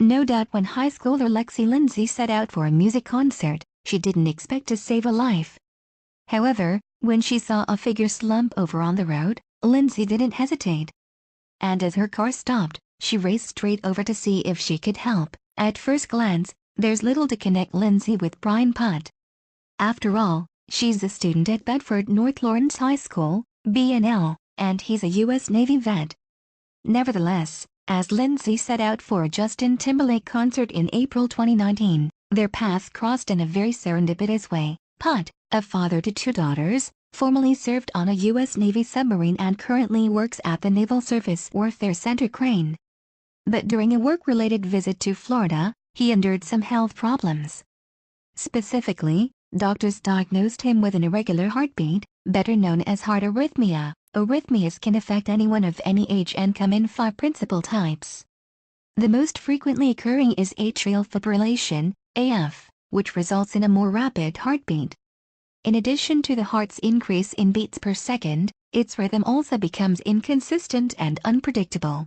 No doubt when high schooler Lexi Lindsey set out for a music concert, she didn't expect to save a life. However, when she saw a figure slump over on the road, Lindsey didn't hesitate. And as her car stopped, she raced straight over to see if she could help. At first glance, there's little to connect Lindsey with Brian Putt. After all, she's a student at Bedford North Lawrence High School, BNL, and he's a U.S. Navy vet. Nevertheless, as Lindsey set out for a Justin Timberlake concert in April 2019, their paths crossed in a very serendipitous way. Putt, a father to 2 daughters, formerly served on a U.S. Navy submarine and currently works at the Naval Surface Warfare Center Crane. But during a work-related visit to Florida, he endured some health problems. Specifically, doctors diagnosed him with an irregular heartbeat, better known as heart arrhythmia. Arrhythmias can affect anyone of any age and come in 5 principal types. The most frequently occurring is atrial fibrillation, AF, which results in a more rapid heartbeat. In addition to the heart's increase in beats per second, its rhythm also becomes inconsistent and unpredictable.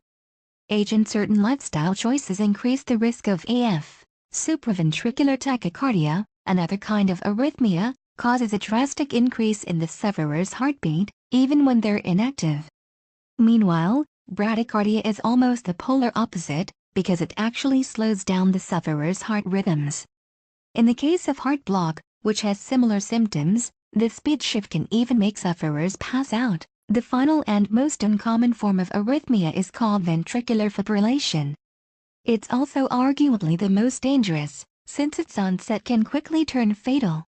Age and certain lifestyle choices increase the risk of AF. Supraventricular tachycardia, another kind of arrhythmia, causes a drastic increase in the sufferer's heartbeat, even when they're inactive. Meanwhile, bradycardia is almost the polar opposite, because it actually slows down the sufferer's heart rhythms. In the case of heart block, which has similar symptoms, the speed shift can even make sufferers pass out. The final and most uncommon form of arrhythmia is called ventricular fibrillation. It's also arguably the most dangerous, since its onset can quickly turn fatal.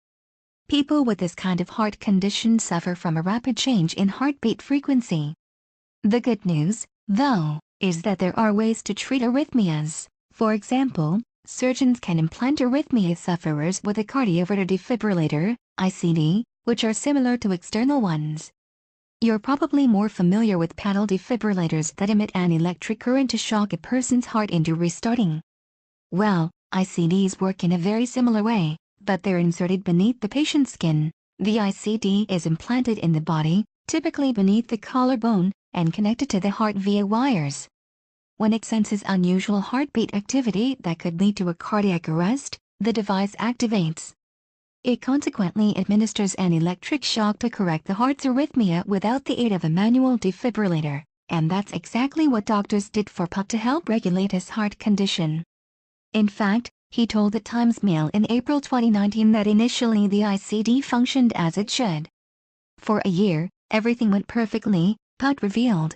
People with this kind of heart condition suffer from a rapid change in heartbeat frequency. The good news, though, is that there are ways to treat arrhythmias. For example, surgeons can implant arrhythmia sufferers with a cardioverter defibrillator, ICD, which are similar to external ones. You're probably more familiar with paddle defibrillators that emit an electric current to shock a person's heart into restarting. Well, ICDs work in a very similar way, but they're inserted beneath the patient's skin. The ICD is implanted in the body, typically beneath the collarbone, and connected to the heart via wires. When it senses unusual heartbeat activity that could lead to a cardiac arrest, the device activates. It consequently administers an electric shock to correct the heart's arrhythmia without the aid of a manual defibrillator, and that's exactly what doctors did for Putt to help regulate his heart condition. In fact, he told the Times Mail in April 2019 that initially the ICD functioned as it should. For a year, everything went perfectly, Putt revealed.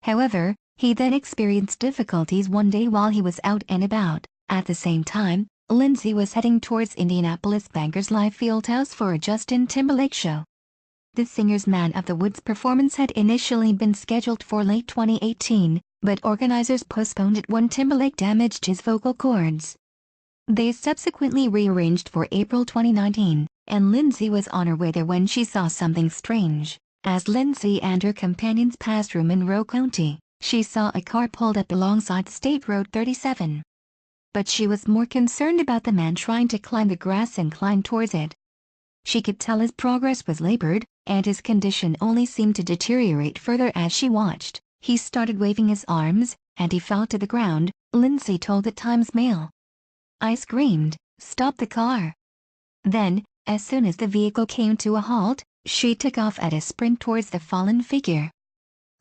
However, he then experienced difficulties one day while he was out and about. At the same time, Lindsey was heading towards Indianapolis Bankers Live Fieldhouse for a Justin Timberlake show. The singer's Man of the Woods performance had initially been scheduled for late 2018, but organizers postponed it when Timberlake damaged his vocal cords. They subsequently rearranged for April 2019, and Lindsey was on her way there when she saw something strange. As Lindsey and her companions passed through Monroe County, she saw a car pulled up alongside State Road 37. But she was more concerned about the man trying to climb the grass and climb towards it. She could tell his progress was labored, and his condition only seemed to deteriorate further as she watched. He started waving his arms, and he fell to the ground, Lindsey told the Times Mail. I screamed, "Stop the car!" Then, as soon as the vehicle came to a halt, she took off at a sprint towards the fallen figure.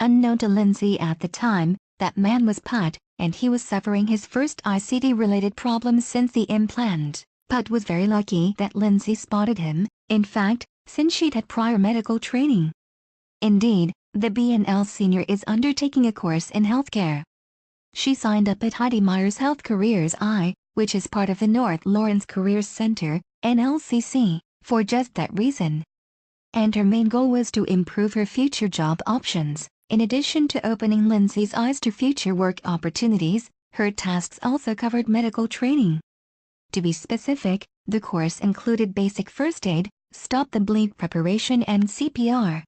Unknown to Lindsey at the time, that man was Putt, and he was suffering his first ICD-related problems since the implant. Putt was very lucky that Lindsey spotted him, in fact, since she'd had prior medical training. Indeed, the BNL senior is undertaking a course in healthcare. She signed up at Heidi Myers Health Careers I, which is part of the North Lawrence Careers Center, NLCC, for just that reason. And her main goal was to improve her future job options. In addition to opening Lindsey's eyes to future work opportunities, her tasks also covered medical training. To be specific, the course included basic first aid, stop-the-bleed preparation and CPR.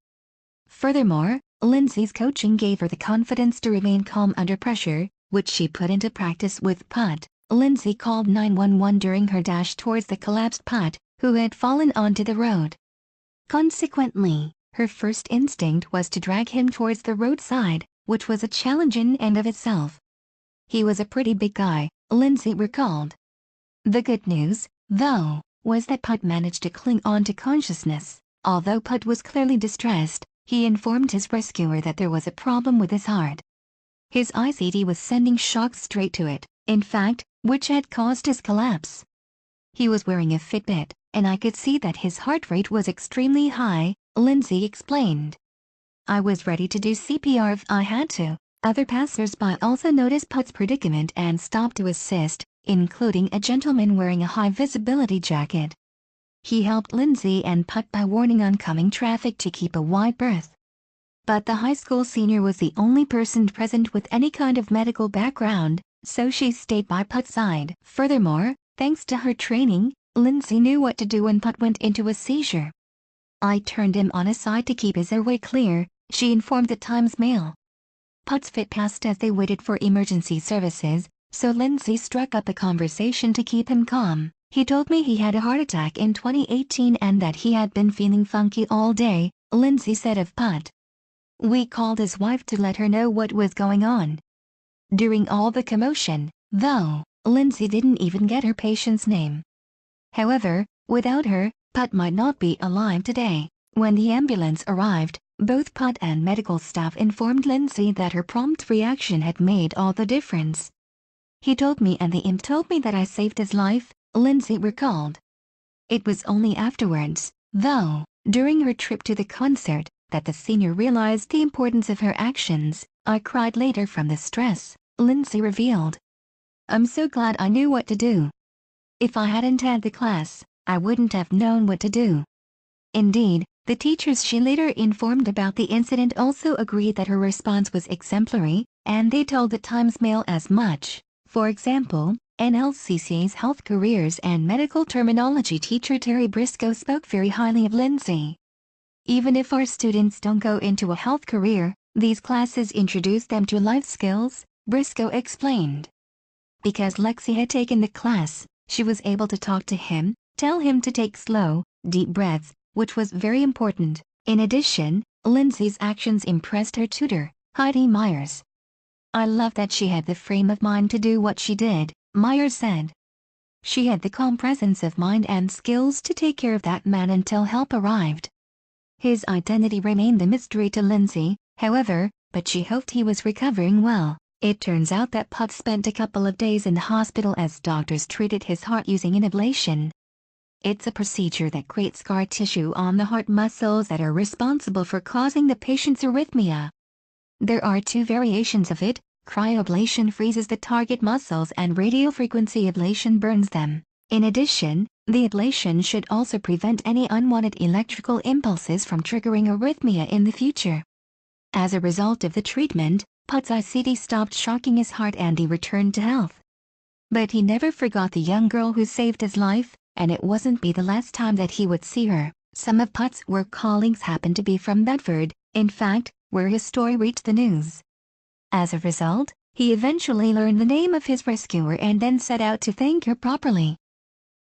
Furthermore, Lindsey's coaching gave her the confidence to remain calm under pressure, which she put into practice with Putt. Lindsey called 911 during her dash towards the collapsed Putt, who had fallen onto the road. Consequently, her first instinct was to drag him towards the roadside, which was a challenge in and of itself. He was a pretty big guy, Lindsey recalled. The good news, though, was that Put managed to cling on to consciousness. Although Put was clearly distressed, he informed his rescuer that there was a problem with his heart. His ICD was sending shocks straight to it, in fact, which had caused his collapse. He was wearing a Fitbit, and I could see that his heart rate was extremely high, Lindsey explained. I was ready to do CPR if I had to. Other passers-by also noticed Put's predicament and stopped to assist, including a gentleman wearing a high-visibility jacket. He helped Lindsey and Put by warning oncoming traffic to keep a wide berth. But the high school senior was the only person present with any kind of medical background, so she stayed by Put's side. Furthermore, thanks to her training, Lindsey knew what to do when Put went into a seizure. I turned him on his side to keep his airway clear, she informed the Times-Mail. Put's fit passed as they waited for emergency services, so Lindsey struck up a conversation to keep him calm. He told me he had a heart attack in 2018 and that he had been feeling funky all day, Lindsey said of Put. We called his wife to let her know what was going on. During all the commotion, though, Lindsey didn't even get her patient's name. However, without her, Put might not be alive today. When the ambulance arrived, both Put and medical staff informed Lindsey that her prompt reaction had made all the difference. He told me and the imp told me that I saved his life, Lindsey recalled. It was only afterwards, though, during her trip to the concert, that the senior realized the importance of her actions. I cried later from the stress, Lindsey revealed. I'm so glad I knew what to do. If I hadn't had the class, I wouldn't have known what to do. Indeed, the teachers she later informed about the incident also agreed that her response was exemplary, and they told the Times-Mail as much. For example, NLCC's Health Careers and Medical Terminology teacher Terry Briscoe spoke very highly of Lindsey. Even if our students don't go into a health career, these classes introduce them to life skills, Briscoe explained. Because Lexi had taken the class, she was able to talk to him, tell him to take slow, deep breaths, which was very important. In addition, Lindsey's actions impressed her tutor, Heidi Myers. I love that she had the frame of mind to do what she did, Myers said. She had the calm presence of mind and skills to take care of that man until help arrived. His identity remained a mystery to Lindsey, however, but she hoped he was recovering well. It turns out that Put spent a couple of days in the hospital as doctors treated his heart using an ablation. It's a procedure that creates scar tissue on the heart muscles that are responsible for causing the patient's arrhythmia. There are two variations of it. Cryoablation freezes the target muscles and radiofrequency ablation burns them. In addition, the ablation should also prevent any unwanted electrical impulses from triggering arrhythmia in the future. As a result of the treatment, Put's ICD stopped shocking his heart and he returned to health. But he never forgot the young girl who saved his life, and it wasn't the last time that he would see her. Some of Put's work colleagues happened to be from Bedford, in fact, where his story reached the news. As a result, he eventually learned the name of his rescuer and then set out to thank her properly.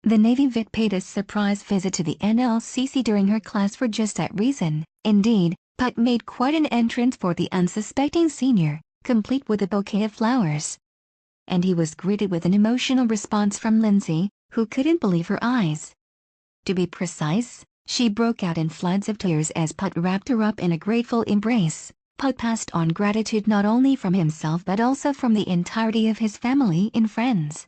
The Navy vet paid a surprise visit to the NLCC during her class for just that reason. Indeed, Put made quite an entrance for the unsuspecting senior, complete with a bouquet of flowers. And he was greeted with an emotional response from Lindsey, who couldn't believe her eyes. To be precise, she broke out in floods of tears as Put wrapped her up in a grateful embrace. Put passed on gratitude not only from himself but also from the entirety of his family and friends.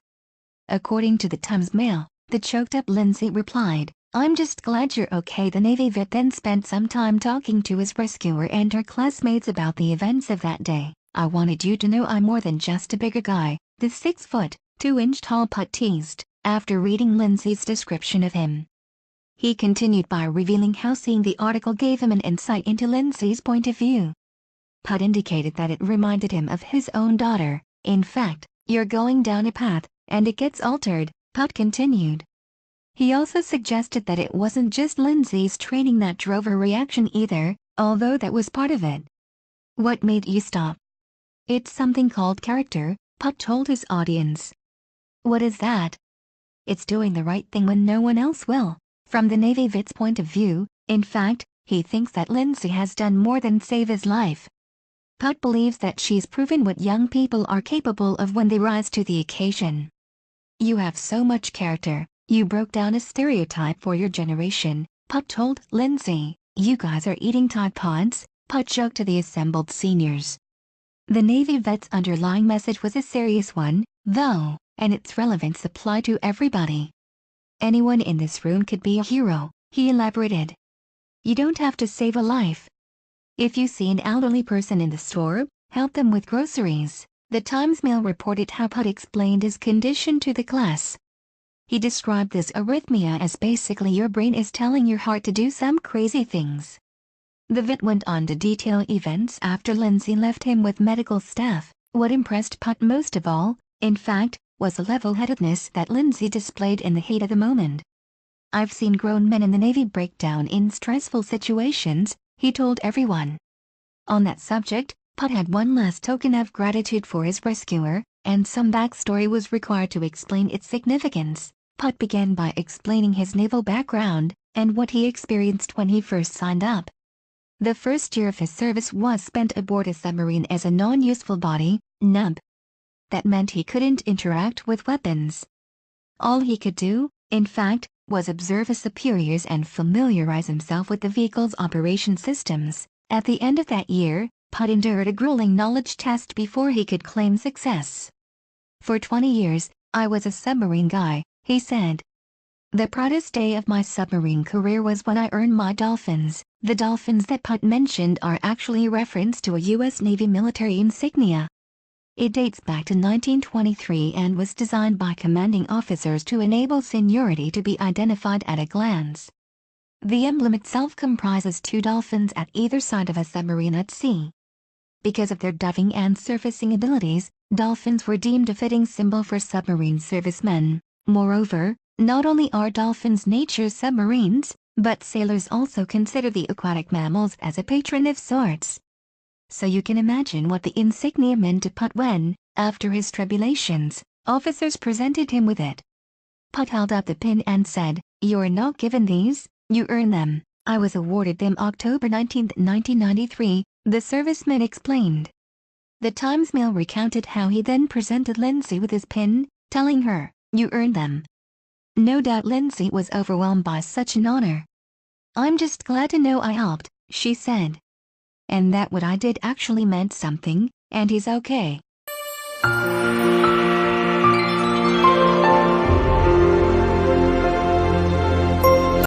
According to the Times-Mail, the choked-up Lindsey replied, "I'm just glad you're okay." The Navy vet then spent some time talking to his rescuer and her classmates about the events of that day. "I wanted you to know I'm more than just a bigger guy," the 6'2" tall Put teased, after reading Lindsey's description of him. He continued by revealing how seeing the article gave him an insight into Lindsey's point of view. Put indicated that it reminded him of his own daughter. "In fact, you're going down a path, and it gets altered," Put continued. He also suggested that it wasn't just Lindsey's training that drove her reaction either, although that was part of it. "What made you stop?" "It's something called character," Put told his audience. "What is that?" "It's doing the right thing when no one else will." From the Navy vet's point of view, in fact, he thinks that Lindsey has done more than save his life. Put believes that she's proven what young people are capable of when they rise to the occasion. You have so much character, you broke down a stereotype for your generation, Put told Lindsey. You guys are eating Tide Pods, Put joked to the assembled seniors. The Navy vet's underlying message was a serious one, though, and its relevance applied to everybody. Anyone in this room could be a hero, he elaborated. You don't have to save a life. If you see an elderly person in the store, help them with groceries. The Times-Mail reported how Put explained his condition to the class. He described this arrhythmia as basically your brain is telling your heart to do some crazy things. The vet went on to detail events after Lindsey left him with medical staff. What impressed Put most of all, in fact, was the level-headedness that Lindsey displayed in the heat of the moment. I've seen grown men in the Navy break down in stressful situations, he told everyone. On that subject, Put had one last token of gratitude for his rescuer, and some backstory was required to explain its significance. Put began by explaining his naval background, and what he experienced when he first signed up. The first year of his service was spent aboard a submarine as a non-useful body, NUB. That meant he couldn't interact with weapons. All he could do, in fact, was observe his superiors and familiarize himself with the vehicle's operation systems. At the end of that year, Put endured a grueling knowledge test before he could claim success. For 20 years, I was a submarine guy, he said. The proudest day of my submarine career was when I earned my dolphins. The dolphins that Put mentioned are actually a reference to a U.S. Navy military insignia. It dates back to 1923 and was designed by commanding officers to enable seniority to be identified at a glance. The emblem itself comprises 2 dolphins at either side of a submarine at sea. Because of their diving and surfacing abilities, dolphins were deemed a fitting symbol for submarine servicemen. Moreover, not only are dolphins nature's submarines, but sailors also consider the aquatic mammals as a patron of sorts. So you can imagine what the insignia meant to Put when, after his tribulations, officers presented him with it. Put held up the pin and said, "You're not given these, you earn them. I was awarded them October 19, 1993, the serviceman explained." The Times-Mail recounted how he then presented Lindsey with his pin, telling her, "You earned them." No doubt Lindsey was overwhelmed by such an honor. "I'm just glad to know I helped," she said. "And that what I did actually meant something, and he's okay."